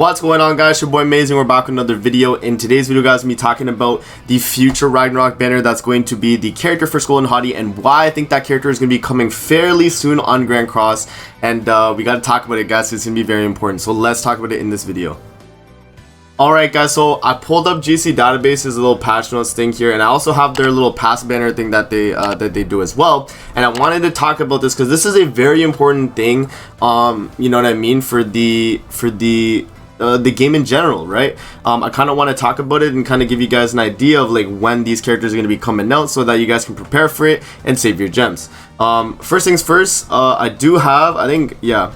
What's going on, guys? Your boy Amazing. We're back with another video. In today's video, guys, me talking about the future Ragnarok banner that's going to be the character for Skoll and Hati, and why I think that character is going to be coming fairly soon on Grand Cross. And we got to talk about it, guys. It's going to be very important. So let's talk about it in this video. Alright, guys, so I pulled up GC Database's little patch notes thing here, and I also have their little past banner thing that they do as well. And I wanted to talk about this because this is a very important thing, you know what I mean, for the game in general, right? I kind of want to talk about it and kind of give you guys an idea of like when these characters are going to be coming out, so that you guys can prepare for it and save your gems. First things first, I do have, I think, yeah,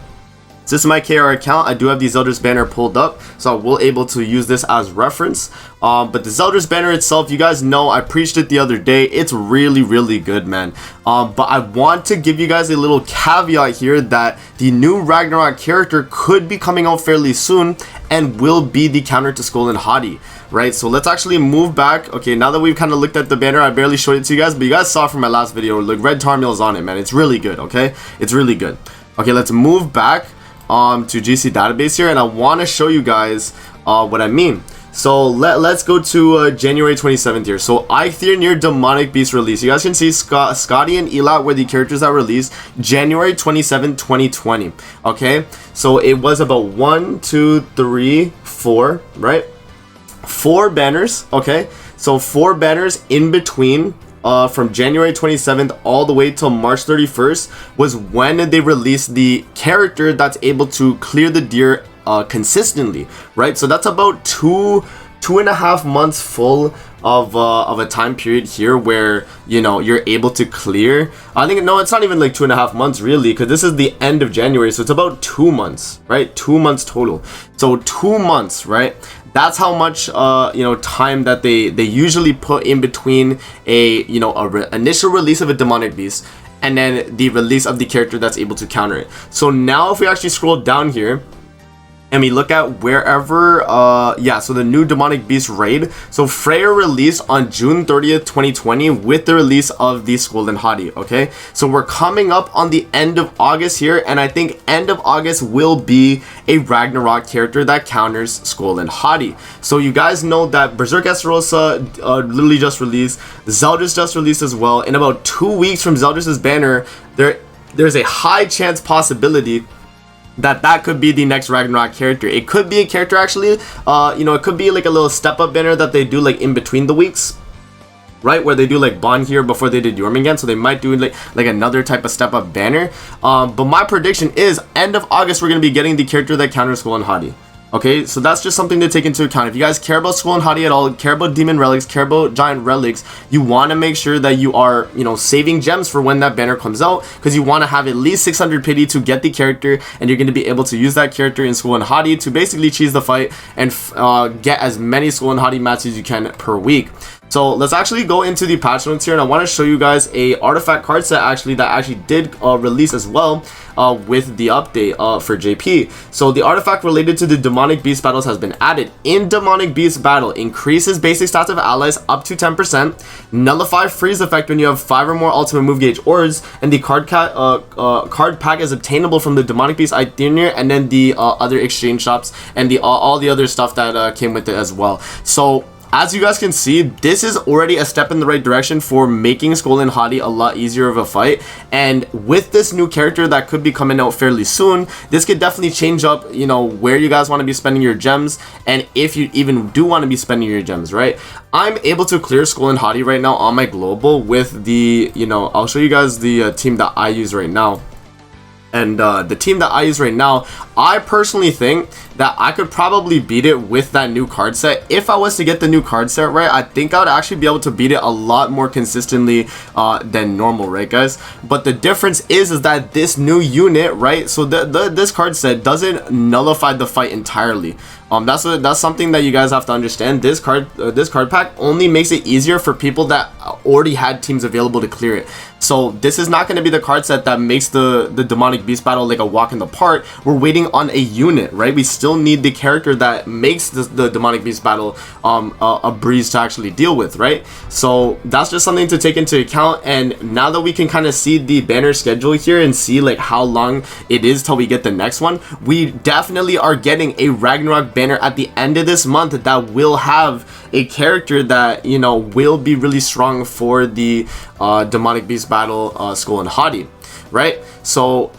this is my KR account. I do have the Zeldris Banner pulled up, so I will able to use this as reference. But the Zeldris Banner itself, you guys know I preached it the other day. It's really good, man. But I want to give you guys a little caveat here that the new Ragnarok character could be coming out fairly soon and will be the counter to Skoll and Hati, right? So let's actually move back. Okay, now that we've kind of looked at the banner, I barely showed it to you guys, but you guys saw from my last video, like red tar mills on it, man. It's really good, okay? It's really good. Okay, let's move back to GC Database here, and I want to show you guys what I mean. So let's go to January 27th here. So Eikthyr Demonic Beast release. You guys can see Scotty and Elat were the characters that released January 27th, 2020. Okay, so it was about 1, 2, 3, 4, right? 4 banners. Okay, so 4 banners in between. From January 27th all the way till March 31st was when they released the character that's able to clear the deer consistently, right? So that's about two and a half months full of a time period here where, you know, you're able to clear. I think, no, it's not even like 2.5 months really, because this is the end of January, so it's about 2 months, right? 2 months total. So 2 months, right? That's how much you know, time that they usually put in between a, you know, initial release of a demonic beast and then the release of the character that's able to counter it. So now if we actually scroll down here and we look at wherever, yeah, so the new demonic beast raid. So Freyr released on June 30th, 2020 with the release of the Skoll and Hati. Okay, so we're coming up on the end of August here, and I think end of August will be a Ragnarok character that counters Skoll and Hati. So you guys know that Berserk Esterosa literally just released, Zeldris just released as well. In about 2 weeks from Zeldris's banner, there's a high chance possibility that could be the next Ragnarok character. It could be a character actually, you know, it could be like a little step up banner that they do like in between the weeks, right, where they do like Bond here before they did Jormungand. So they might do like another type of step up banner. But my prediction is end of August we're going to be getting the character that counters Skoll and Hati. Okay, so that's just something to take into account. If you guys care about Skoll and Hati at all, care about demon relics, care about giant relics, you want to make sure that you are, you know, saving gems for when that banner comes out, because you want to have at least 600 pity to get the character, and you're going to be able to use that character in Skoll and Hati to basically cheese the fight and get as many Skoll and Hati matches as you can per week. So let's actually go into the patch notes here, and I want to show you guys a artifact card set that did release as well with the update for JP. So the artifact related to the demonic beast battles has been added. In demonic beast battle, increases basic stats of allies up to 10%, nullify freeze effect when you have 5 or more ultimate move gauge orbs, and the card pack is obtainable from the demonic beast Eikthyr and then the other exchange shops and all the other stuff that came with it as well. So as you guys can see, this is already a step in the right direction for making Skoll and Hati a lot easier of a fight. And with this new character that could be coming out fairly soon, this could definitely change up, you know, where you guys want to be spending your gems, and if you even do want to be spending your gems, right? I'm able to clear Skoll and Hati right now on my global with the, you know, I'll show you guys the team that I use right now. And the team that I use right now, I personally think that I could probably beat it with that new card set. If I was to get the new card set right, I think I would actually be able to beat it a lot more consistently than normal, right, guys? But the difference is that this new unit, right? So this card set doesn't nullify the fight entirely. That's something that you guys have to understand. This card pack only makes it easier for people that already had teams available to clear it. So this is not going to be the card set that makes the demonic beast battle like a walk in the park. We're waiting on a unit, right? We still need the character that makes the demonic beast battle a breeze to actually deal with, right? So that's just something to take into account. And now that we can kind of see the banner schedule here and see like how long it is till we get the next one, we definitely are getting a Ragnarok banner at the end of this month that will have a character that, you know, will be really strong for the demonic beast battle, Skoll and Hati, right? So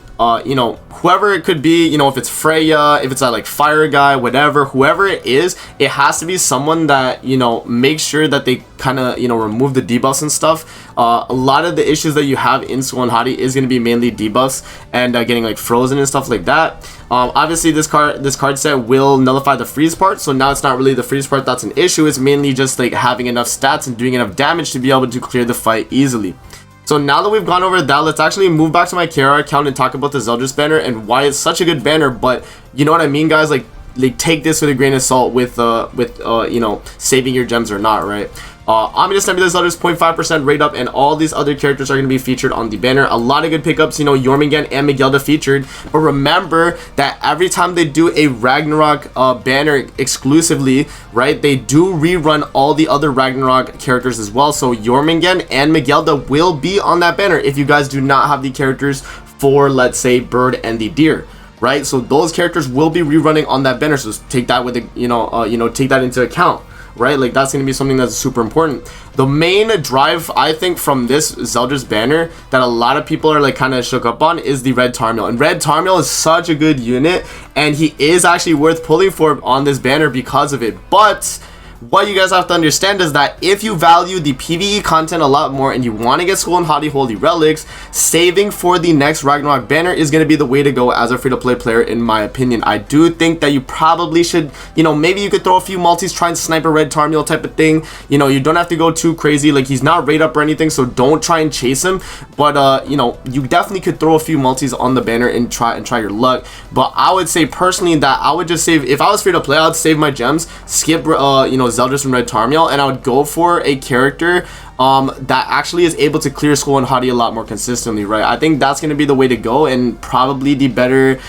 you know, whoever it could be, you know, if it's Freya, if it's that like fire guy, whatever, whoever it is, it has to be someone that, you know, make sure that they kind of, you know, remove the debuffs and stuff. A lot of the issues that you have in Skoll and Hati is going to be mainly debuffs and getting like frozen and stuff like that. Obviously this card set will nullify the freeze part, so now it's not really the freeze part that's an issue. It's mainly just like having enough stats and doing enough damage to be able to clear the fight easily. So now that we've gone over that, let's actually move back to my KR account and talk about the Zeldris banner and why it's such a good banner. But you know what I mean, guys? Like take this with a grain of salt with you know, saving your gems or not, right? Ominous Nebula Zeldris 0.5% rate up, and all these other characters are going to be featured on the banner. A lot of good pickups, you know, Jormungand and Miguelda featured. But remember that every time they do a Ragnarok banner exclusively, right, they do rerun all the other Ragnarok characters as well. So Jormungand and Miguelda will be on that banner if you guys do not have the characters for, let's say, Bird and the Deer. Right, so those characters will be rerunning on that banner. So take that with a, you know, take that into account. Right, like that's going to be something that's super important. The main drive, I think, from this Zeldris banner that a lot of people are like kind of shook up on is the Red Tarmiel. And Red Tarmiel is such a good unit, and he is actually worth pulling for on this banner because of it. But what you guys have to understand is that if you value the PvE content a lot more and you want to get Skoll and Hati Holy Relics, saving for the next Ragnarok banner is going to be the way to go as a free-to-play player, in my opinion. I do think that you probably should, you know, maybe you could throw a few multis, try and snipe a Red Tarmiel type of thing. You know, you don't have to go too crazy. Like, he's not rate up or anything, so don't try and chase him. But, you know, you definitely could throw a few multis on the banner and try your luck. But I would say personally that I would just save, if I was free-to-play, I would save my gems, skip, you know, Zeldris and Red Tarmiel, and I would go for a character that actually is able to clear Skoll and Hati a lot more consistently, right? I think that's going to be the way to go, and probably the better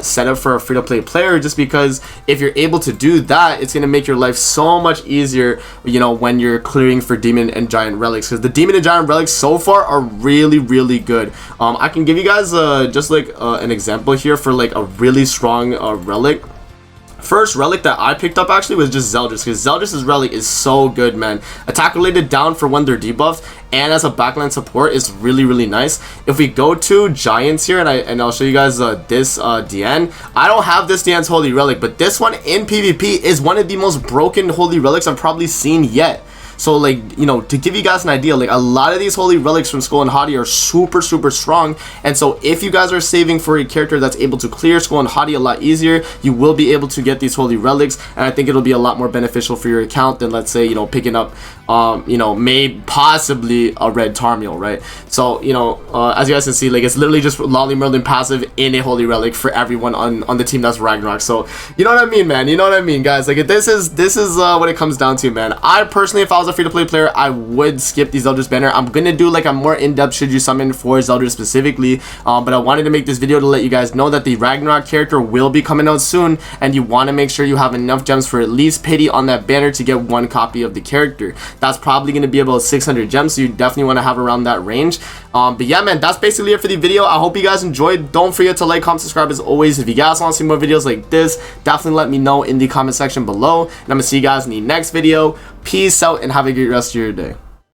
setup for a free-to-play player, just because if you're able to do that, it's going to make your life so much easier, you know, when you're clearing for Demon and Giant relics, because the Demon and Giant relics so far are really, really good. I can give you guys just like an example here for like a really strong relic. First relic that I picked up actually was just Zeldris, because Zeldris' relic is so good, man. Attack related down for when they're debuffed, and as a backline support is really, really nice. If we go to Giants here, and I'll show you guys this DN. I don't have this DN's Holy Relic, but this one in PvP is one of the most broken Holy Relics I've probably seen yet. So, like, you know, to give you guys an idea, like, a lot of these Holy Relics from Skoll and Hati are super, super strong. And so, if you guys are saving for a character that's able to clear Skoll and Hati a lot easier, you will be able to get these Holy Relics. And I think it'll be a lot more beneficial for your account than, let's say, you know, picking up, you know, possibly a Red Tarmiel, right? So, you know, as you guys can see, like, it's literally just Lolly Merlin passive in a Holy Relic for everyone on the team that's Ragnarok. So, you know what I mean, man? You know what I mean, guys? Like, this is what it comes down to, man. I personally, if I was a free-to-play player, I would skip the Zeldris banner. I'm gonna do like a more in-depth should you summon for Zeldris specifically, but I wanted to make this video to let you guys know that the Ragnarok character will be coming out soon, and you want to make sure you have enough gems for at least pity on that banner to get one copy of the character. That's probably going to be about 600 gems, so you definitely want to have around that range. But yeah, man, that's basically it for the video. I hope you guys enjoyed. Don't forget to like, comment, subscribe as always. If you guys want to see more videos like this, definitely let me know in the comment section below, and I'm gonna see you guys in the next video. Peace out and have a great rest of your day.